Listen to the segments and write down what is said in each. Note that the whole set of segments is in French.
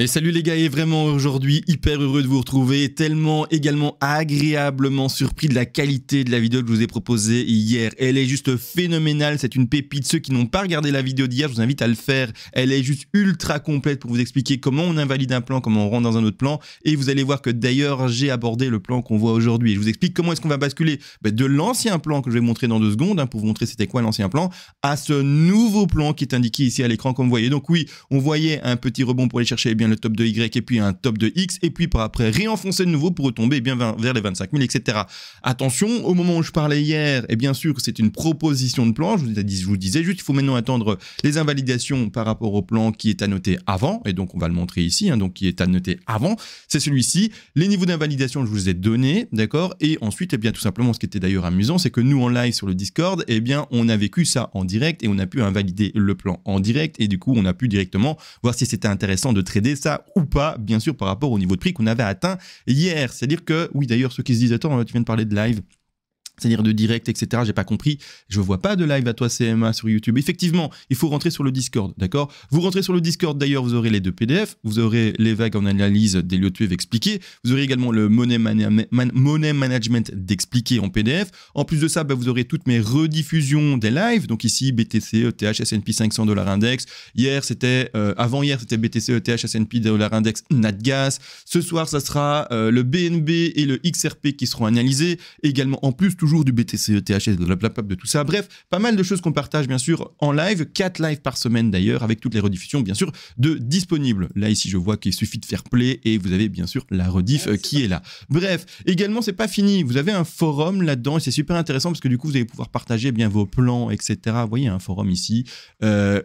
Et salut les gars, et vraiment aujourd'hui hyper heureux de vous retrouver, tellement également agréablement surpris de la qualité de la vidéo que je vous ai proposée hier. Elle est juste phénoménale, c'est une pépite. Ceux qui n'ont pas regardé la vidéo d'hier, je vous invite à le faire. Elle est juste ultra complète pour vous expliquer comment on invalide un plan, comment on rentre dans un autre plan. Et vous allez voir que d'ailleurs j'ai abordé le plan qu'on voit aujourd'hui. Et je vous explique comment est-ce qu'on va basculer de l'ancien plan que je vais vous montrer dans 2 secondes, pour vous montrer c'était quoi l'ancien plan, à ce nouveau plan qui est indiqué ici à l'écran comme vous voyez. Donc oui, on voyait un petit rebond pour aller chercher le top de Y et puis un top de X et puis par après réenfoncer de nouveau pour retomber vers les 25 000, etc. Attention, au moment où je parlais hier, et bien sûr que c'est une proposition de plan, je vous disais juste qu'il faut maintenant attendre les invalidations par rapport au plan qui est annoté avant, et donc on va le montrer ici, donc qui est annoté avant, c'est celui-ci. Les niveaux d'invalidation je vous ai donnés, d'accord, et ensuite, et bien tout simplement, ce qui était d'ailleurs amusant, c'est que nous en live sur le Discord, et bien on a vécu ça en direct et on a pu invalider le plan en direct et du coup on a pu directement voir si c'était intéressant de trader ça ou pas, bien sûr, par rapport au niveau de prix qu'on avait atteint hier. C'est-à-dire que, oui, d'ailleurs, ceux qui se disent, attends, tu viens de parler de live, c'est-à-dire de direct, etc. J'ai pas compris. Je vois pas de live à toi CMA sur YouTube. Effectivement, il faut rentrer sur le Discord, d'accord? Vous rentrez sur le Discord, d'ailleurs, vous aurez les 2 PDF, vous aurez les vagues en analyse d'Elliott Wave expliquées, vous aurez également le Money Management d'expliqué en PDF. En plus de ça, vous aurez toutes mes rediffusions des lives. Donc ici, BTC, ETH, S&P 500 $ index. Hier, c'était, avant-hier, c'était BTC, ETH, S&P $ index, Natgas. Ce soir, ça sera le BNB et le XRP qui seront analysés. Également, en plus, toujours du BTC, ETH, de tout ça. Bref, pas mal de choses qu'on partage bien sûr en live, 4 lives par semaine d'ailleurs, avec toutes les rediffusions bien sûr de disponibles. Là ici je vois qu'il suffit de faire play et vous avez bien sûr la rediff qui est là. Bref, également c'est pas fini, vous avez un forum là-dedans et c'est super intéressant parce que du coup vous allez pouvoir partager bien vos plans, etc. Vous voyez un forum ici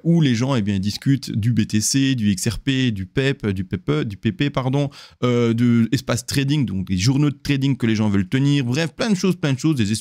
où les gens discutent du BTC, du XRP, du PEP, du PP pardon, de espace trading, donc des journaux de trading que les gens veulent tenir. Bref, plein de choses,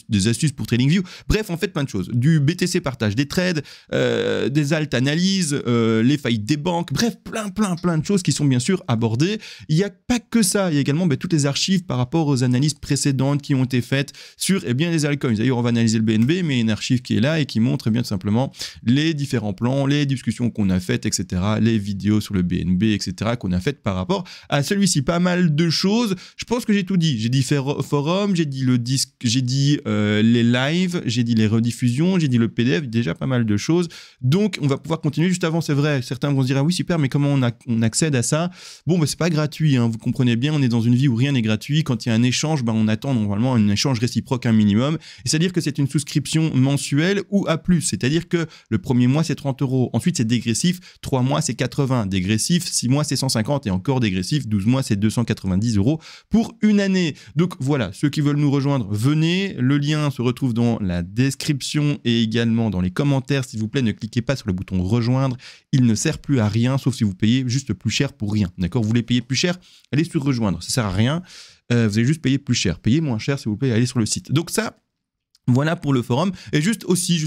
des astuces pour TradingView, bref, en fait plein de choses. Du BTC partage des trades, des alt analyses, les faillites des banques, bref, plein de choses qui sont bien sûr abordées. Il n'y a pas que ça, il y a également toutes les archives par rapport aux analyses précédentes qui ont été faites sur les altcoins. D'ailleurs, on va analyser le BNB, mais il y a une archive qui est là et qui montre bien tout simplement les différents plans, les discussions qu'on a faites, etc., les vidéos sur le BNB, etc., qu'on a faites par rapport à celui-ci. Pas mal de choses. Je pense que j'ai tout dit. J'ai dit forum, j'ai dit le disque, j'ai dit les lives, j'ai dit les rediffusions, j'ai dit le PDF, déjà pas mal de choses. Donc, on va pouvoir continuer. Juste avant, c'est vrai, certains vont se dire, ah oui, super, mais comment on accède à ça? Bon, c'est pas gratuit, vous comprenez bien, on est dans une vie où rien n'est gratuit. Quand il y a un échange, on attend normalement un échange réciproque un minimum. Et c'est-à-dire que c'est une souscription mensuelle ou à plus. C'est-à-dire que le premier mois, c'est 30 €. Ensuite, c'est dégressif. 3 mois, c'est 80. Dégressif, 6 mois, c'est 150. Et encore dégressif, 12 mois, c'est 290 € pour une année. Donc voilà, ceux qui veulent nous rejoindre, venez. Le lien se retrouve dans la description et également dans les commentaires. S'il vous plaît, ne cliquez pas sur le bouton rejoindre. Il ne sert plus à rien, sauf si vous payez juste plus cher pour rien. D'accord? Vous voulez payer plus cher? Allez sur rejoindre. Ça sert à rien. Vous allez juste payer plus cher. Payez moins cher, s'il vous plaît, allez sur le site. Donc ça, voilà pour le forum. Et juste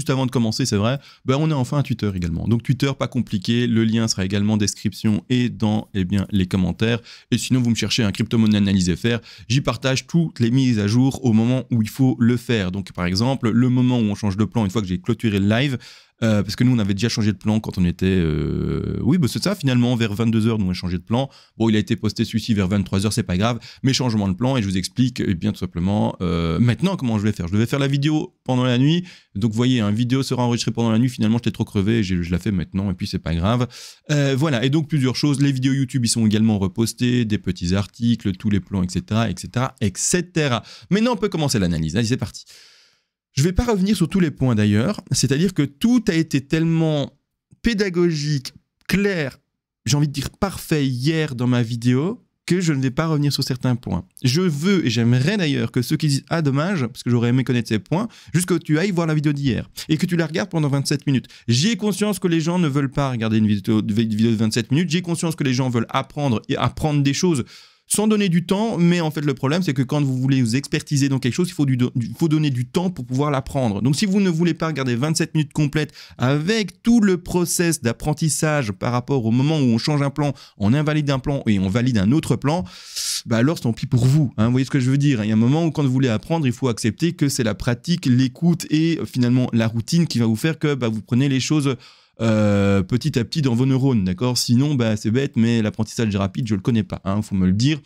avant de commencer, c'est vrai, on a enfin un Twitter également. Donc Twitter, pas compliqué. Le lien sera également en description et dans les commentaires. Et sinon, vous me cherchez un crypto-monnaie analyse FR. J'y partage toutes les mises à jour au moment où il faut le faire. Donc par exemple, le moment où on change de plan, une fois que j'ai clôturé le live, parce que nous, on avait déjà changé de plan quand on était... Oui, c'est ça, finalement, vers 22 h, nous, on a changé de plan. Bon, il a été posté celui-ci vers 23 h, c'est pas grave, mais changement de plan, et je vous explique, bien tout simplement, maintenant, comment je vais faire. Je devais faire la vidéo pendant la nuit, donc vous voyez, une vidéo sera enregistrée pendant la nuit, finalement, j'étais trop crevé, et je la fais maintenant, et puis c'est pas grave. Voilà, et donc plusieurs choses, les vidéos YouTube, ils sont également repostées, des petits articles, tous les plans, etc., etc., etc. Maintenant, on peut commencer l'analyse. Allez, c'est parti. Je ne vais pas revenir sur tous les points d'ailleurs, c'est-à-dire que tout a été tellement pédagogique, clair, j'ai envie de dire parfait hier dans ma vidéo, que je ne vais pas revenir sur certains points. Je veux et j'aimerais d'ailleurs que ceux qui disent « Ah dommage, parce que j'aurais aimé connaître ces points », juste que tu ailles voir la vidéo d'hier et que tu la regardes pendant 27 minutes. J'ai conscience que les gens ne veulent pas regarder une vidéo de 27 minutes, j'ai conscience que les gens veulent apprendre et apprendre des choses sans donner du temps, mais en fait le problème c'est que quand vous voulez vous expertiser dans quelque chose, il faut donner du temps pour pouvoir l'apprendre. Donc si vous ne voulez pas regarder 27 minutes complètes avec tout le process d'apprentissage par rapport au moment où on change un plan, on invalide un plan et on valide un autre plan, alors tant pis pour vous, vous voyez ce que je veux dire. Il y a un moment où quand vous voulez apprendre, il faut accepter que c'est la pratique, l'écoute et finalement la routine qui va vous faire que vous prenez les choses petit à petit dans vos neurones, d'accord? Sinon, bah, c'est bête, mais l'apprentissage rapide, je le connais pas, hein, faut me le dire.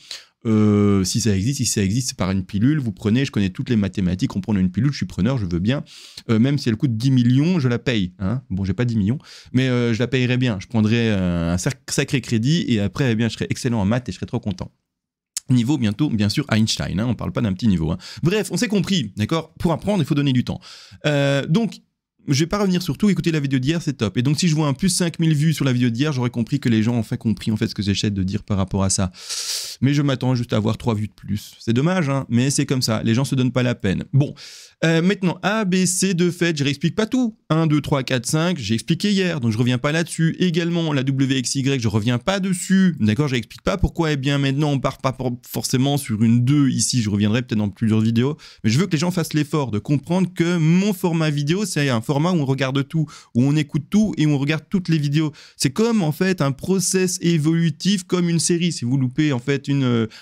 Si ça existe, c'est par une pilule, vous prenez, je connais toutes les mathématiques, on prend une pilule, je suis preneur, je veux bien, même si elle coûte 10 millions, je la paye, hein. Bon, j'ai pas 10 millions, mais je la payerai bien, je prendrai un sacré crédit, et après, eh bien, je serai excellent en maths et je serai trop content. Niveau bientôt, bien sûr, Einstein, hein, on parle pas d'un petit niveau, hein. Bref, on s'est compris, d'accord? Pour apprendre, il faut donner du temps. Donc, je vais pas revenir sur tout, écoutez la vidéo d'hier, c'est top. Et donc si je vois un plus 5000 vues sur la vidéo d'hier, j'aurais compris que les gens ont compris en fait ce que j'essaie de dire par rapport à ça. Mais je m'attends juste à avoir 3 vues de plus. C'est dommage, hein, mais c'est comme ça, les gens se donnent pas la peine. Bon, maintenant, A, B, C, de fait, je réexplique pas tout. 1, 2, 3, 4, 5, j'ai expliqué hier, donc je reviens pas là-dessus. Également, la WXY, je reviens pas dessus, d'accord, je n'explique pas pourquoi, eh bien maintenant on part pas forcément sur une 2 ici, je reviendrai peut-être dans plusieurs vidéos, mais je veux que les gens fassent l'effort de comprendre que mon format vidéo, c'est un format où on regarde tout, où on écoute tout et où on regarde toutes les vidéos. C'est comme en fait un process évolutif, comme une série. Si vous loupez en fait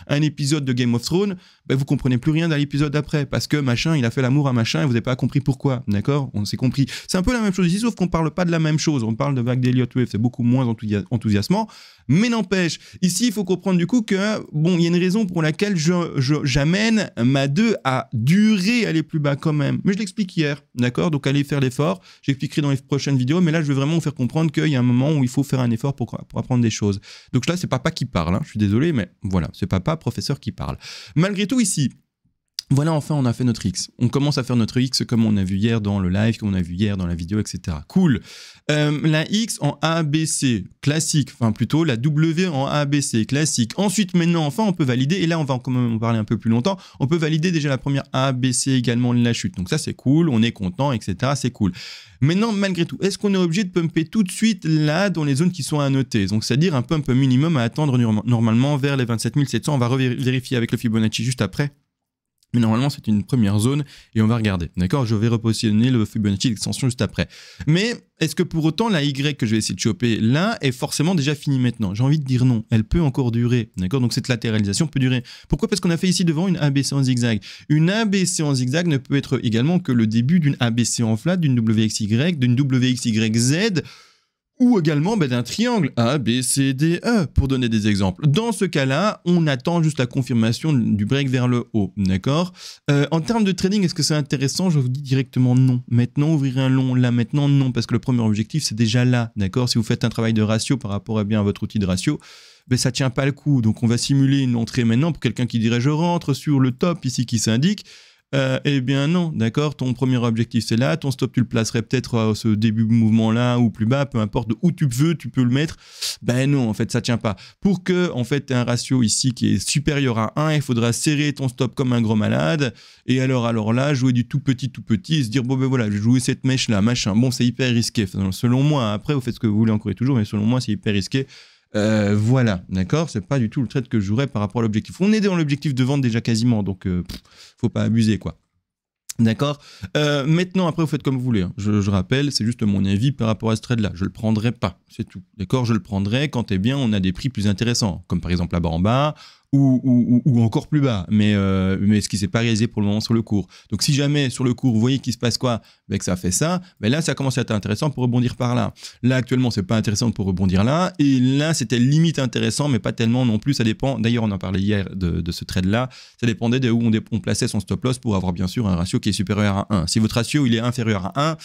un épisode de Game of Thrones, ben vous comprenez plus rien dans l'épisode d'après, parce que machin, il a fait l'amour à machin et vous n'avez pas compris pourquoi, d'accord? On s'est compris. C'est un peu la même chose ici, sauf qu'on parle pas de la même chose. On parle de vague d'Elliott Wave, c'est beaucoup moins enthousiasmant, mais n'empêche, ici, il faut comprendre du coup que, bon, il y a une raison pour laquelle j'amène ma 2 à durer, aller plus bas quand même. Mais je l'explique hier, d'accord? Donc allez faire l'effort, j'expliquerai dans les prochaines vidéos, mais là, je vais vraiment vous faire comprendre qu'il y a un moment où il faut faire un effort pour apprendre des choses. Donc là, c'est papa qui parle, hein. Je suis désolé, mais voilà, c'est papa, professeur qui parle. Malgré tout, ici, voilà, enfin, on a fait notre X. On commence à faire notre X comme on a vu hier dans le live, comme on a vu hier dans la vidéo, etc. Cool. La X en ABC, classique. Enfin, plutôt la W en ABC, classique. Ensuite, maintenant, enfin, on peut valider. Et là, on va quand même en parler un peu plus longtemps. On peut valider déjà la première ABC également la chute. Donc ça, c'est cool. On est content, etc. C'est cool. Maintenant, malgré tout, est-ce qu'on est obligé de pumper tout de suite là dans les zones qui sont à noter? Donc, c'est-à-dire un pump minimum à attendre normalement vers les 27 700. On va vérifier avec le Fibonacci juste après. Mais normalement, c'est une première zone et on va regarder. D'accord? Je vais repositionner le Fibonacci d'extension juste après. Mais est-ce que pour autant, la Y que je vais essayer de choper là est forcément déjà finie maintenant? J'ai envie de dire non. Elle peut encore durer. D'accord? Donc cette latéralisation peut durer. Pourquoi? Parce qu'on a fait ici devant une ABC en zigzag. Une ABC en zigzag ne peut être également que le début d'une ABC en flat, d'une WXY, d'une WXYZ, ou également d'un triangle A, B, C, D, E, pour donner des exemples. Dans ce cas-là, on attend juste la confirmation du break vers le haut, d'accord? En termes de trading, est-ce que c'est intéressant? Je vous dis directement non. Maintenant, ouvrir un long, là, maintenant, non, parce que le premier objectif, c'est déjà là, d'accord? Si vous faites un travail de ratio par rapport à votre outil de ratio, ben, ça tient pas le coup. Donc, on va simuler une entrée maintenant pour quelqu'un qui dirait « je rentre sur le top ici qui s'indique ». Eh bien non, d'accord, ton premier objectif c'est là, ton stop tu le placerais peut-être à ce début de mouvement là ou plus bas, peu importe où tu veux, tu peux le mettre. Ben non, en fait ça tient pas. Pour que en fait tu aies un ratio ici qui est supérieur à 1, il faudra serrer ton stop comme un gros malade, et alors là, jouer du tout petit, et se dire bon ben voilà, je vais jouer cette mèche là, machin, bon c'est hyper risqué, enfin, selon moi, après vous faites ce que vous voulez encore et toujours, mais selon moi c'est hyper risqué. Voilà, d'accord, c'est pas du tout le trade que je jouerais par rapport à l'objectif. On est dans l'objectif de vente déjà quasiment, donc faut pas abuser quoi. D'accord. Maintenant, après, vous faites comme vous voulez. Hein. Je rappelle, c'est juste mon avis par rapport à ce trade-là. Je le prendrai pas, c'est tout. D'accord. Je le prendrai quand, eh bien, on a des prix plus intéressants, comme par exemple là-bas en bas ou encore plus bas. Mais ce qui s'est pas réalisé pour le moment sur le cours. Donc, si jamais sur le cours, vous voyez qu'il se passe quoi, ben, que ça fait ça, ben là, ça commence à être intéressant pour rebondir par là. Là, actuellement, c'est pas intéressant pour rebondir là. Et là, c'était limite intéressant, mais pas tellement non plus. Ça dépend. D'ailleurs, on en parlait hier de ce trade-là. Ça dépendait de où on plaçait son stop loss pour avoir bien sûr un ratio qui est supérieur à 1. Si votre ratio il est inférieur à 1,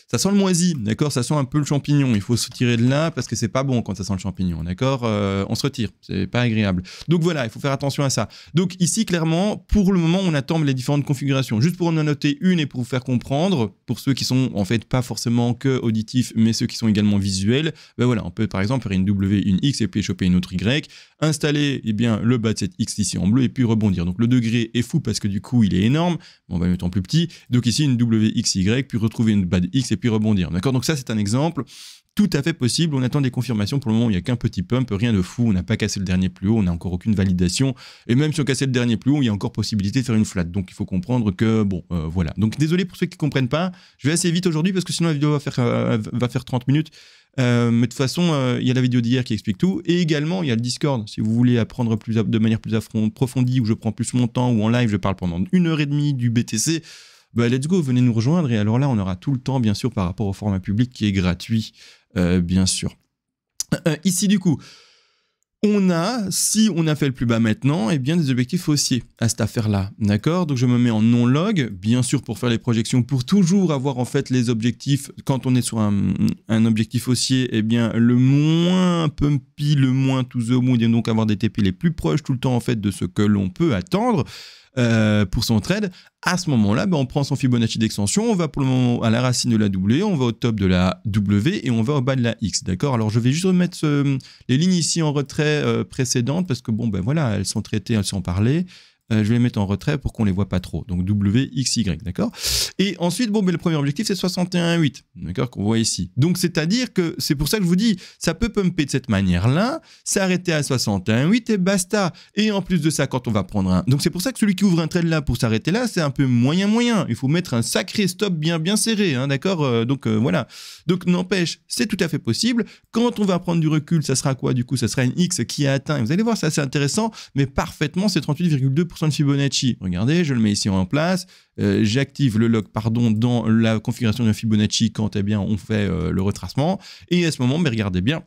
ça sent le moisi, d'accord? Ça sent un peu le champignon. Il faut se tirer de là parce que c'est pas bon quand ça sent le champignon, d'accord? On se retire, c'est pas agréable. Donc voilà, il faut faire attention à ça. Donc ici, clairement, pour le moment, on attend les différentes configurations. Juste pour en noter une et pour vous faire comprendre, pour ceux qui sont en fait pas forcément que auditifs, mais ceux qui sont également visuels, ben voilà, on peut par exemple faire une W, une X et puis choper une autre Y, installer eh bien, le bas de cette X ici en bleu et puis rebondir. Donc le degré est fou parce que du coup, il est énorme. On va le mettre en plus petit. Donc ici, une WXY, puis retrouver une bas de X et puis rebondir. D'accord? Donc ça, c'est un exemple tout à fait possible. On attend des confirmations. Pour le moment, il n'y a qu'un petit pump, rien de fou. On n'a pas cassé le dernier plus haut. On n'a encore aucune validation. Et même si on cassait le dernier plus haut, il y a encore possibilité de faire une flat. Donc il faut comprendre que, bon, voilà. Donc désolé pour ceux qui ne comprennent pas. Je vais assez vite aujourd'hui parce que sinon la vidéo va faire 30 minutes. Mais de toute façon, il y a la vidéo d'hier qui explique tout. Et également, il y a le Discord. Si vous voulez apprendre de manière plus approfondie, où je prends plus mon temps, ou en live, je parle pendant 1h30 du BTC, bah let's go, venez nous rejoindre. Et alors là, on aura tout le temps, bien sûr, par rapport au format public qui est gratuit, bien sûr. Ici, du coup, si on a fait le plus bas maintenant, eh bien des objectifs haussiers à cette affaire-là, d'accord? Donc je me mets en non-log, bien sûr pour faire les projections, pour toujours avoir en fait les objectifs, quand on est sur un objectif haussier, eh bien le moins pumpy, le moins to the moon, et donc avoir des TP les plus proches tout le temps en fait de ce que l'on peut attendre pour son trade. À ce moment-là, ben, on prend son Fibonacci d'extension, on va pour le moment à la racine de la W, on va au top de la W et on va au bas de la X, d'accord? Alors je vais juste remettre les lignes ici en retrait précédentes parce que bon, ben voilà, elles sont traitées, elles sont parlées. Je vais les mettre en retrait pour qu'on les voit pas trop. Donc W, X, Y, d'accord? Et ensuite, bon, ben, le premier objectif, c'est 61,8, d'accord, qu'on voit ici. Donc, c'est-à-dire que c'est pour ça que je vous dis, ça peut pumper de cette manière-là, s'arrêter à 61,8 et basta. Et en plus de ça, quand on va prendre un... Donc, c'est pour ça que celui qui ouvre un trade là pour s'arrêter là, c'est un peu moyen. Il faut mettre un sacré stop bien serré, hein, d'accord? Donc, voilà. Donc, n'empêche, c'est tout à fait possible. Quand on va prendre du recul, ça sera quoi? Du coup, ça sera une X qui a atteint, vous allez voir, c'est assez intéressant, mais parfaitement, c'est 38,2% de Fibonacci. Regardez, je le mets ici en place. J'active le log dans la configuration de Fibonacci quand eh bien, on fait le retracement. Et à ce moment, mais regardez bien,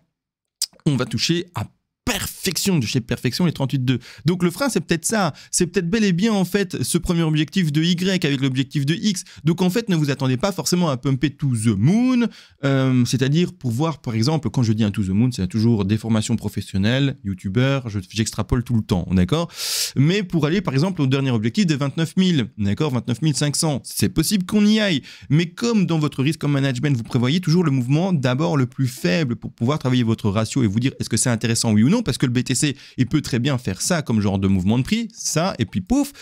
on va toucher à perfection de chez perfection les 38,2. Donc le frein, c'est peut-être ça. C'est peut-être bel et bien en fait ce premier objectif de Y avec l'objectif de X. Donc en fait, ne vous attendez pas forcément à pumper to the moon. C'est-à-dire pour voir, par exemple, quand je dis un to the moon, c'est toujours des formations professionnelles, youtubeurs, j'extrapole tout le temps, d'accord? Mais pour aller par exemple au dernier objectif de 29 000, d'accord, 29 500, c'est possible qu'on y aille. Mais comme dans votre risque management, vous prévoyez toujours le mouvement d'abord le plus faible pour pouvoir travailler votre ratio et vous dire est-ce que c'est intéressant oui ou non, parce que le BTC, il peut très bien faire ça comme genre de mouvement de prix, ça, et puis pouf.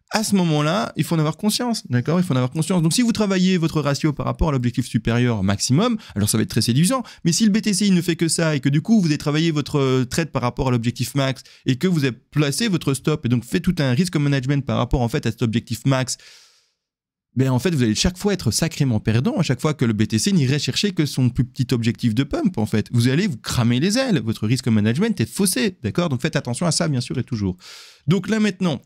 À ce moment-là, il faut en avoir conscience, d'accord? Il faut en avoir conscience. Donc, si vous travaillez votre ratio par rapport à l'objectif supérieur maximum, alors ça va être très séduisant. Mais si le BTC, il ne fait que ça et que du coup, vous avez travaillé votre trade par rapport à l'objectif max et que vous avez placé votre stop et donc fait tout un risque management par rapport en fait à cet objectif max, ben en fait, vous allez chaque fois être sacrément perdant à chaque fois que le BTC n'irait chercher que son plus petit objectif de pump, en fait. Vous allez vous cramer les ailes. Votre risque management est faussé, d'accord? Donc, faites attention à ça, bien sûr, et toujours. Donc là, maintenant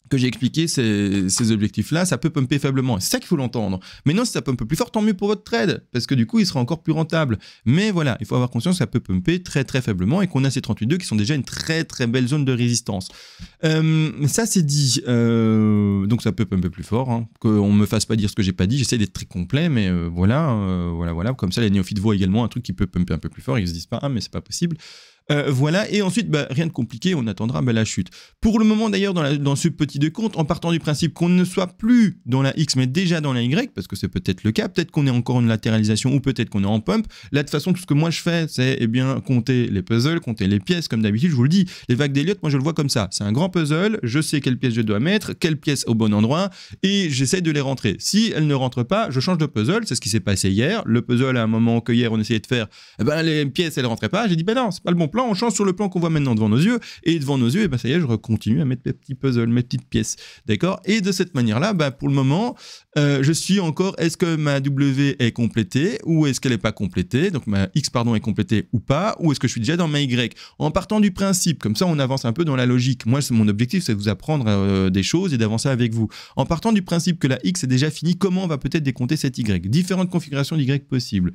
que j'ai expliqué ces objectifs-là, ça peut pumper faiblement. C'est ça qu'il faut l'entendre. Maintenant, si ça pumpe plus fort, tant mieux pour votre trade, parce que du coup, il sera encore plus rentable. Mais voilà, il faut avoir conscience que ça peut pumper très faiblement et qu'on a ces 38,2 qui sont déjà une très belle zone de résistance. Ça, c'est dit. Donc, ça peut pumper plus fort. Hein. Qu'on me fasse pas dire ce que j'ai pas dit. J'essaie d'être très complet, mais voilà. Comme ça, les néophytes voient également un truc qui peut pumper un peu plus fort. Ils se disent pas, ah, mais c'est pas possible. Voilà, et ensuite, rien de compliqué, on attendra la chute. Pour le moment, d'ailleurs, dans ce petit décompte, en partant du principe qu'on ne soit plus dans la X, mais déjà dans la Y, parce que c'est peut-être le cas, peut-être qu'on est encore en latéralisation ou peut-être qu'on est en pump. Là, de toute façon, tout ce que moi je fais, c'est compter les puzzles, compter les pièces, comme d'habitude, je vous le dis. Les vagues d'Elliott, moi je le vois comme ça. C'est un grand puzzle, je sais quelle pièce je dois mettre, quelle pièce au bon endroit, et j'essaie de les rentrer. Si elles ne rentrent pas, je change de puzzle, c'est ce qui s'est passé hier. Le puzzle, à un moment que hier on essayait de faire, les pièces, elles rentraient pas. J'ai dit, non, c'est pas le bon plan, on change sur le plan qu'on voit maintenant devant nos yeux, et devant nos yeux, ça y est, je continue à mettre mes petits puzzles, mes petites pièces, d'accord? Et de cette manière-là, pour le moment, je suis encore, est-ce que ma W est complétée, ou est-ce qu'elle n'est pas complétée, donc ma X, est complétée ou pas, ou est-ce que je suis déjà dans ma Y? En partant du principe, comme ça on avance un peu dans la logique, moi mon objectif c'est de vous apprendre des choses et d'avancer avec vous. En partant du principe que la X est déjà finie, comment on va peut-être décompter cette Y? Différentes configurations d'Y possibles.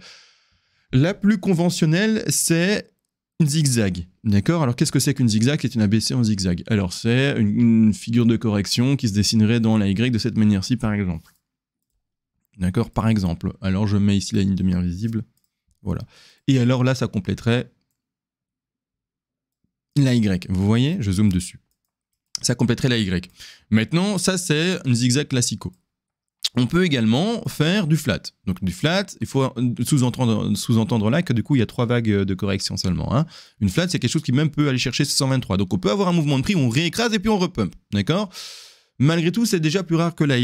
La plus conventionnelle, c'est une zigzag, d'accord? Alors qu'est-ce que c'est qu'une zigzag? C'est une ABC en zigzag. Alors c'est une figure de correction qui se dessinerait dans la Y de cette manière-ci par exemple. D'accord? Par exemple. Alors je mets ici la ligne de mire visible. Voilà. Et alors là, ça compléterait la Y. Vous voyez? Je zoome dessus. Ça compléterait la Y. Maintenant, ça c'est une zigzag classico. On peut également faire du flat. Donc du flat, il faut sous-entendre là que du coup il y a 3 vagues de correction seulement. Hein. Une flat, c'est quelque chose qui même peut aller chercher 123. Donc on peut avoir un mouvement de prix où on réécrase et puis on repump. D'accord? Malgré tout, c'est déjà plus rare que la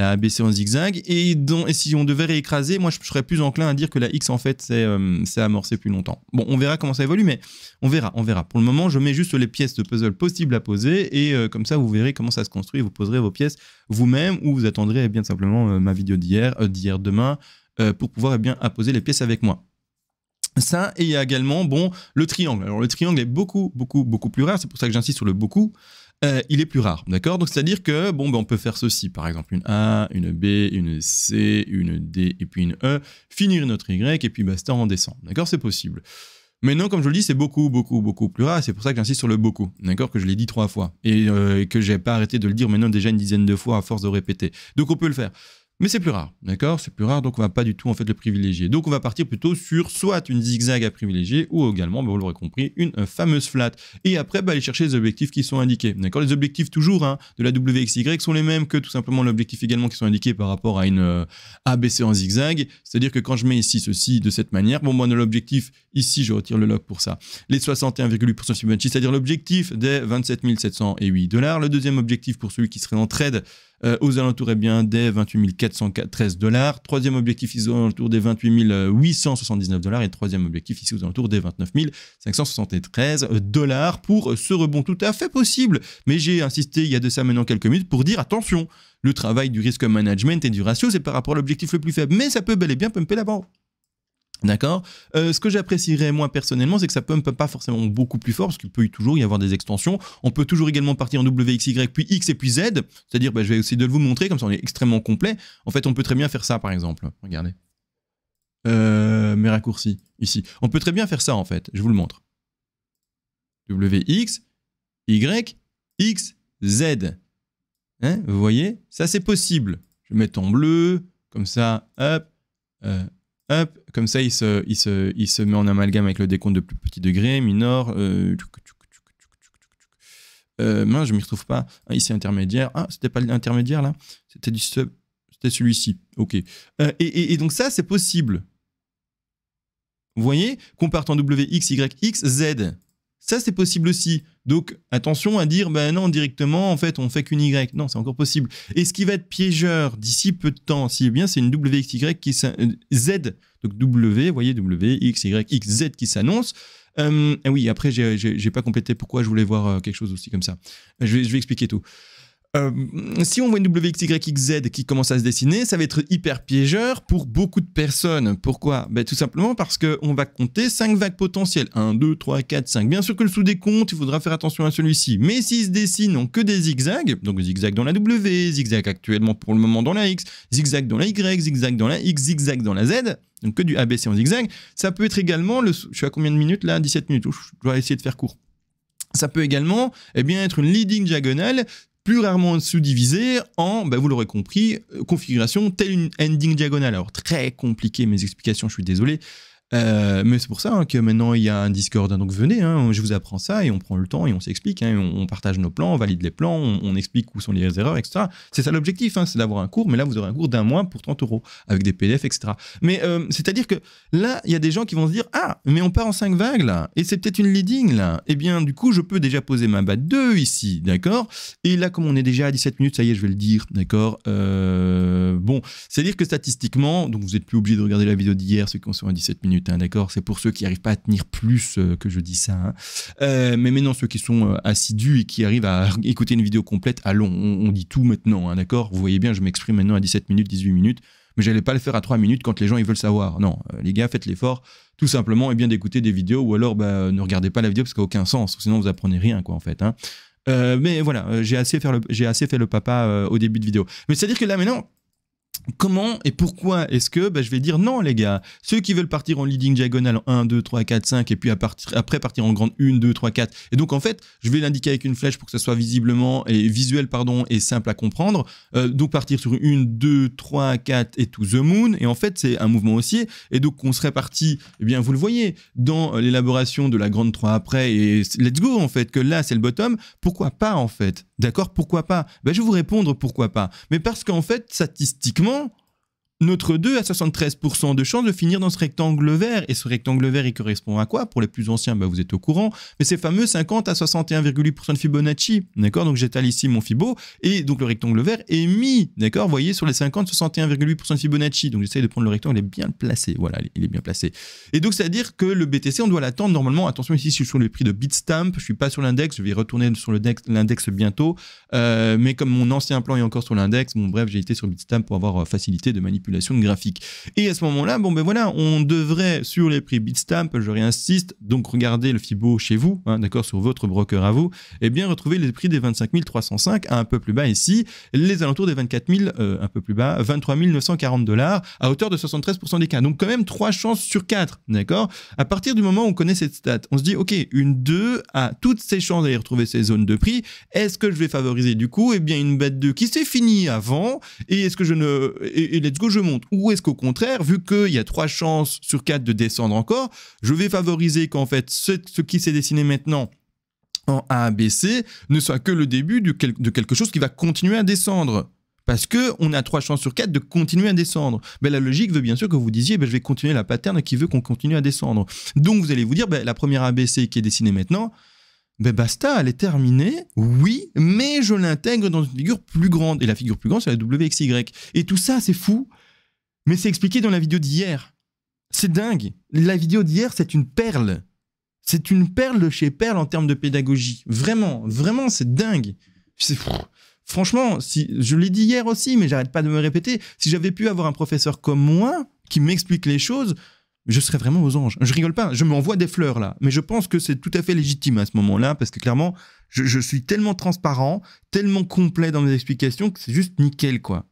ABC en zigzag. Et si on devait réécraser, moi je serais plus enclin à dire que la X en fait c'est amorcé plus longtemps. Bon, on verra comment ça évolue, mais on verra. Pour le moment, je mets juste les pièces de puzzle possibles à poser et comme ça vous verrez comment ça se construit. Vous poserez vos pièces vous-même ou vous attendrez bien simplement ma vidéo d'hier demain pour pouvoir apposer les pièces avec moi. Ça, et il y a également le triangle. Alors le triangle est beaucoup plus rare, c'est pour ça que j'insiste sur le beaucoup. il est plus rare, d'accord? Donc c'est-à-dire que, bon, ben, on peut faire ceci, par exemple une A, une B, une C, une D et puis une E, finir notre Y et puis basta, on descend, d'accord? C'est possible. Maintenant, comme je le dis, c'est beaucoup plus rare, c'est pour ça que j'insiste sur le beaucoup, d'accord? Que je l'ai dit 3 fois et que j'ai pas arrêté de le dire maintenant déjà une dizaine de fois à force de répéter. Donc on peut le faire. Mais c'est plus rare, d'accord? C'est plus rare, donc on va pas du tout en fait le privilégier. Donc on va partir plutôt sur soit une zigzag à privilégier ou également, vous l'aurez compris, une fameuse flat. Et après, aller chercher les objectifs qui sont indiqués, d'accord? Les objectifs toujours de la WXY sont les mêmes que tout simplement l'objectif également qui sont indiqués par rapport à une ABC en zigzag. C'est-à-dire que quand je mets ici ceci de cette manière, bon, moi l'objectif ici, je retire le log pour ça. Les 61,8% Fibonacci, c'est-à-dire l'objectif des 27 708 $. Le deuxième objectif pour celui qui serait en trade aux alentours des 28 413 $. Troisième objectif ici aux alentours des 28 879 $. Et troisième objectif ici aux alentours des 29 573 $ pour ce rebond tout à fait possible. Mais j'ai insisté il y a de ça maintenant quelques minutes pour dire attention, le travail du risk management et du ratio, c'est par rapport à l'objectif le plus faible. Mais ça peut bel et bien pumper la barre. D'accord. Ce que j'apprécierais moi personnellement, c'est que ça pumpe pas forcément beaucoup plus fort parce qu'il peut toujours y avoir des extensions. On peut toujours également partir en WXY puis X et puis Z. C'est-à-dire, je vais essayer de vous montrer, comme ça on est extrêmement complet. En fait, on peut très bien faire ça par exemple. Regardez. Mes raccourcis, ici. On peut très bien faire ça en fait. Je vous le montre. WX, Y, X, Z. Hein, vous voyez? Ça c'est possible. Je vais mettre en bleu, comme ça, hop, hop, comme ça, il se met en amalgame avec le décompte de plus petit degré, minor. Mince, je m'y retrouve pas. Ah, ici, intermédiaire. Ah, c'était pas l'intermédiaire, là? C'était c'était celui-ci. OK. Et donc ça, c'est possible. Vous voyez? Qu'on parte en W, X, Y, X, Z. Ça, c'est possible aussi. Donc, attention à dire, ben non, directement, en fait, on fait qu'une Y. Non, c'est encore possible. Et ce qui va être piégeur d'ici peu de temps, si bien, c'est une WXY qui Z. Donc, W, vous voyez, W, X, Y, X, Z qui s'annonce. Oui, après, j'ai pas complété pourquoi je voulais voir quelque chose aussi comme ça. Je vais expliquer tout. Si on voit une WXYXZ qui commence à se dessiner, ça va être hyper piégeur pour beaucoup de personnes. Pourquoi? Tout simplement parce qu'on va compter 5 vagues potentielles. 1, 2, 3, 4, 5. Bien sûr que le sous-décompte, il faudra faire attention à celui-ci. Mais s'il se dessine en que des zigzags, donc zigzag dans la W, zigzag actuellement pour le moment dans la X, zigzag dans la Y, zigzag dans la X, zigzag dans la Z, donc que du ABC en zigzag, ça peut être également, je suis à combien de minutes là? 17 minutes, je dois essayer de faire court. Ça peut également être une leading diagonale, plus rarement sous-divisé en, vous l'aurez compris, configuration telle une ending diagonale. Alors, très compliqué mes explications, je suis désolé. Mais c'est pour ça que maintenant il y a un Discord, donc venez, je vous apprends ça et on prend le temps et on s'explique, on partage nos plans, on valide les plans, on explique où sont les erreurs, etc. C'est ça l'objectif, c'est d'avoir un cours, mais là vous aurez un cours d'un mois pour 30 € avec des PDF, etc. Mais c'est-à-dire que là, il y a des gens qui vont se dire, ah, mais on part en 5 vagues là, et c'est peut-être une leading là, et bien du coup je peux déjà poser ma BAT 2 ici, d'accord? Et là, comme on est déjà à 17 minutes, ça y est, je vais le dire, d'accord? Bon, c'est-à-dire que statistiquement, donc vous n'êtes plus obligé de regarder la vidéo d'hier, ceux qui sont à 17 minutes, d'accord, c'est pour ceux qui n'arrivent pas à tenir plus que je dis ça. Mais maintenant, ceux qui sont assidus et qui arrivent à écouter une vidéo complète, allons, on dit tout maintenant, d'accord? Vous voyez bien, je m'exprime maintenant à 17 minutes, 18 minutes, mais je n'allais pas le faire à 3 minutes quand les gens ils veulent savoir. Non, les gars, faites l'effort, tout simplement, et bien d'écouter des vidéos, ou alors ne regardez pas la vidéo parce qu'elle n'a aucun sens, sinon vous apprenez rien, quoi, en fait. Mais voilà, j'ai assez fait le papa au début de vidéo. Mais c'est-à-dire que là, maintenant, comment et pourquoi est-ce que je vais dire non les gars, ceux qui veulent partir en leading diagonale en 1, 2, 3, 4, 5 et puis après partir en grande 1, 2, 3, 4 et donc en fait je vais l'indiquer avec une flèche pour que ça soit visuel et simple à comprendre, donc partir sur 1, 2, 3, 4 et to the moon et en fait c'est un mouvement haussier et donc on serait parti, eh bien vous le voyez dans l'élaboration de la grande 3 après et let's go en fait que là c'est le bottom, pourquoi pas en fait, d'accord, pourquoi pas, je vais vous répondre pourquoi pas, mais parce qu'en fait statistiquement notre 2 a 73% de chance de finir dans ce rectangle vert. Et ce rectangle vert, il correspond à quoi? Pour les plus anciens, vous êtes au courant. Mais ces fameux 50 à 61,8% de Fibonacci. D'accord? Donc j'étale ici mon Fibo. Et donc le rectangle vert est mis, d'accord? Vous voyez, sur les 50, 61,8% de Fibonacci. Donc j'essaye de prendre le rectangle, il est bien placé. Voilà, il est bien placé. Et donc c'est-à-dire que le BTC, on doit l'attendre normalement. Attention, ici, je suis sur le prix de Bitstamp. Je ne suis pas sur l'index. Je vais retourner sur l'index bientôt. Mais comme mon ancien plan est encore sur l'index, bon bref, j'ai été sur Bitstamp pour avoir facilité de manipuler manipulation de graphiques. Et à ce moment-là, bon ben voilà, on devrait sur les prix Bitstamp, je réinsiste, donc regardez le Fibo chez vous, hein, d'accord, sur votre broker à vous, et bien retrouver les prix des 25 305 un peu plus bas ici, les alentours des 24 000 un peu plus bas, 23 940 $ à hauteur de 73% des cas. Donc quand même 3 chances sur 4, d'accord. À partir du moment où on connaît cette stat, on se dit ok, une 2 a toutes ses chances d'aller retrouver ces zones de prix. Est-ce que je vais favoriser du coup une bête 2 qui s'est finie avant et est-ce que et let's go je monte, ou est-ce qu'au contraire, vu qu'il y a 3 chances sur 4 de descendre encore, je vais favoriser qu'en fait ce qui s'est dessiné maintenant en ABC ne soit que le début de quelque chose qui va continuer à descendre. Parce qu'on a 3 chances sur 4 de continuer à descendre. La logique veut bien sûr que vous disiez je vais continuer la pattern qui veut qu'on continue à descendre. Donc vous allez vous dire la première ABC qui est dessinée maintenant, basta, elle est terminée, oui, mais je l'intègre dans une figure plus grande. Et la figure plus grande, c'est la WXY. Et tout ça, c'est fou, mais c'est expliqué dans la vidéo d'hier. C'est dingue. La vidéo d'hier, c'est une perle. C'est une perle de chez perle en termes de pédagogie. Vraiment, vraiment, c'est dingue. Franchement, je l'ai dit hier aussi, mais j'arrête pas de me répéter, si j'avais pu avoir un professeur comme moi qui m'explique les choses, je serais vraiment aux anges. Je rigole pas, je m'envoie des fleurs là, mais je pense que c'est tout à fait légitime à ce moment-là, parce que clairement, je suis tellement transparent, tellement complet dans mes explications que c'est juste nickel, quoi.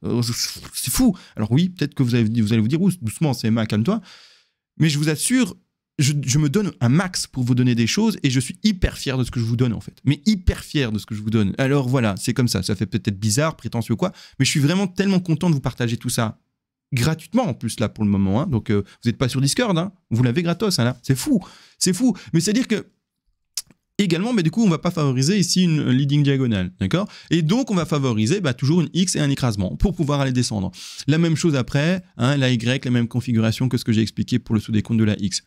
C'est fou. Alors oui, peut-être que vous allez vous dire, doucement, c'est Emma, calme-toi, mais je vous assure, je me donne un max pour vous donner des choses et je suis hyper fier de ce que je vous donne en fait. Mais hyper fier de ce que je vous donne. Alors voilà, c'est comme ça fait peut-être bizarre, prétentieux quoi, mais je suis vraiment tellement content de vous partager tout ça gratuitement en plus là pour le moment. Hein. Donc vous n'êtes pas sur Discord, hein. Vous l'avez gratos hein, là. C'est fou. Mais c'est-à-dire que également, du coup, on ne va pas favoriser ici une leading diagonale, d'accord? Et donc, on va favoriser toujours une X et un écrasement pour pouvoir aller descendre. La même chose après, hein, la Y, la même configuration que ce que j'ai expliqué pour le sous-décompte de la X,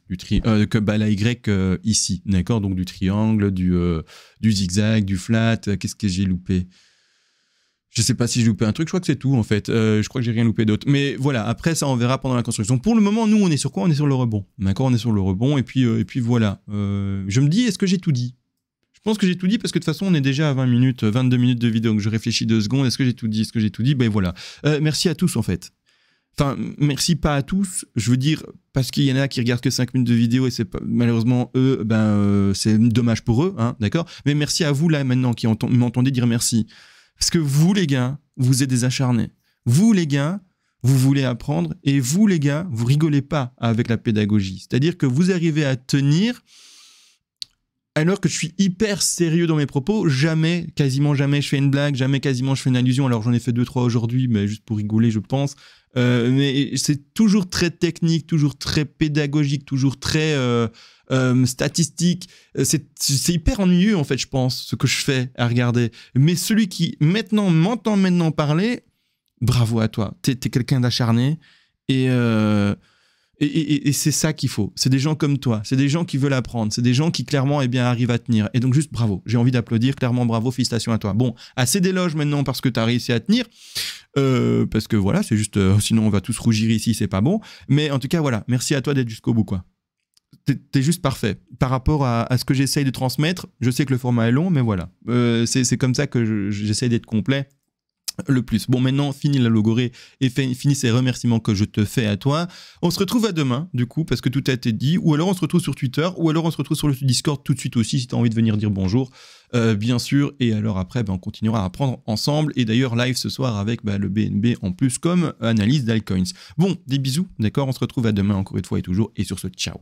la Y ici, d'accord? Donc, du triangle, du zigzag, du flat, qu'est-ce que j'ai loupé? Je sais pas si j'ai loupé un truc, je crois que c'est tout en fait. Je crois que j'ai rien loupé d'autre. Mais voilà, après ça on verra pendant la construction. Pour le moment, nous on est sur quoi? On est sur le rebond. D'accord, on est sur le rebond et puis voilà. Je me dis, est-ce que j'ai tout dit? Je pense que j'ai tout dit parce que de toute façon on est déjà à 22 minutes de vidéo, donc je réfléchis 2 secondes. Est-ce que j'ai tout dit? Voilà. Merci à tous en fait. Enfin, merci pas à tous, je veux dire, parce qu'il y en a qui regardent que 5 minutes de vidéo et c'est malheureusement eux, c'est dommage pour eux, hein, d'accord? Mais merci à vous là maintenant qui m'entendez dire merci. Parce que vous les gars, vous êtes des acharnés. Vous les gars, vous voulez apprendre et vous les gars, vous rigolez pas avec la pédagogie. C'est-à-dire que vous arrivez à tenir alors que je suis hyper sérieux dans mes propos. Jamais, quasiment jamais je fais une blague, jamais quasiment je fais une allusion. Alors j'en ai fait 2-3 aujourd'hui, mais juste pour rigoler je pense. Mais c'est toujours très technique, toujours très pédagogique, toujours très statistique. C'est hyper ennuyeux en fait, je pense, ce que je fais à regarder. Mais celui qui m'entend maintenant parler, bravo à toi. T'es quelqu'un d'acharné et c'est ça qu'il faut. C'est des gens comme toi. C'est des gens qui veulent apprendre. C'est des gens qui clairement arrivent à tenir. Et donc juste bravo. J'ai envie d'applaudir. Clairement bravo. Félicitations à toi. Bon, assez d'éloges maintenant parce que tu as réussi à tenir. Parce que voilà, c'est juste... sinon on va tous rougir ici, c'est pas bon. Mais en tout cas, voilà. Merci à toi d'être jusqu'au bout, quoi. T'es juste parfait. Par rapport à ce que j'essaye de transmettre, je sais que le format est long, mais voilà. C'est comme ça que j'essaye d'être complet. Le plus. Bon, maintenant, fini la logorée et fini ces remerciements que je te fais à toi. On se retrouve à demain, du coup, parce que tout a été dit. Ou alors on se retrouve sur Twitter, ou alors on se retrouve sur le Discord tout de suite aussi, si tu as envie de venir dire bonjour, bien sûr. Et alors après, on continuera à apprendre ensemble. Et d'ailleurs, live ce soir avec le BNB en plus comme analyse d'altcoins. Bon, des bisous, d'accord? On se retrouve à demain encore une fois et toujours. Et sur ce, ciao.